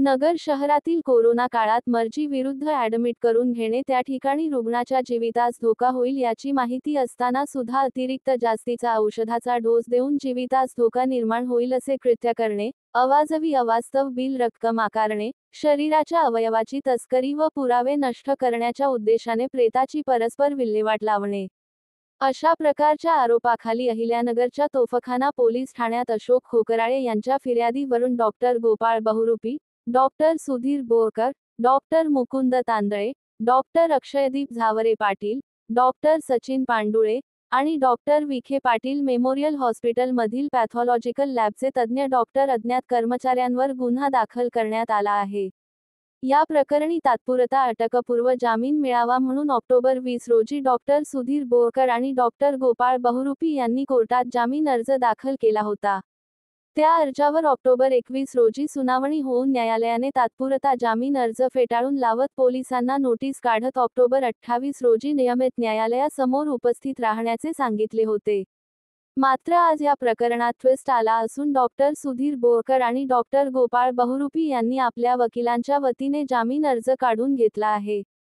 नगर शहरातील कोरोना काळात मर्जी विरुद्ध ॲडमिट करून घेणे, त्या ठिकाणी रुग्णाच्या जीवितास धोका होईल याची माहिती असताना सुद्धा अतिरिक्त जास्तीचा औषधाचा डोस देऊन जीवितास धोका निर्माण होईल असे कृत्य करणे, अवाजवी अवास्तव बिल रक्कम आकारणे, शरीराच्या अवयवाची तस्करी व पुरावे नष्ट करण्याच्या उद्देशाने प्रेताची परस्पर विल्हेवाट लावणे, अशा प्रकारच्या आरोपाखाली अहिल्यानगरच्या तोफखाना पोलीस ठाण्यात अशोक खोकराळे यांच्या फिर्यादीवरून doctor Gopal Bahurupi, doctor Sudhir Borkar, doctor Mukund Tandale, doctor Akshaydeep Zaware Patil, doctor Sachin Pandule आणि डॉक्टर विखे पाटील मेमोरियल हॉस्पिटलमधील पॅथॉलॉजिकल लॅबचे तज्ज्ञ डॉक्टर अज्ञात कर्मचाऱ्यांवर गुन्हा दाखल करण्यात आला आहे. या प्रकरणी तात्पुरता अटकपूर्व जामीन मिळावा म्हणून ऑक्टोबर 20 रोजी डॉक्टर सुधीर बोरकर आणि डॉक्टर गोपाळ बहुरूपी यांनी कोर्टात जामीन अर्ज दाखल केला होता. त्या अर्जावर ऑक्टोबर 21 रोजी सुनावणी होऊन न्यायालयाने तात्पुरता जामीन अर्ज फेटाळून लावत पोलिसांना नोटीस काढत ऑक्टोबर 28 रोजी नियमित न्यायालयासमोर उपस्थित राहण्याचे सांगितले होते. मात्र आज या प्रकरणात ट्विस्ट आला असून डॉक्टर सुधीर बोरकर आणि डॉक्टर गोपाळ बहुरूपी यांनी आपल्या वकिलांच्या वतीने जामीन अर्ज काढून घेतला आहे.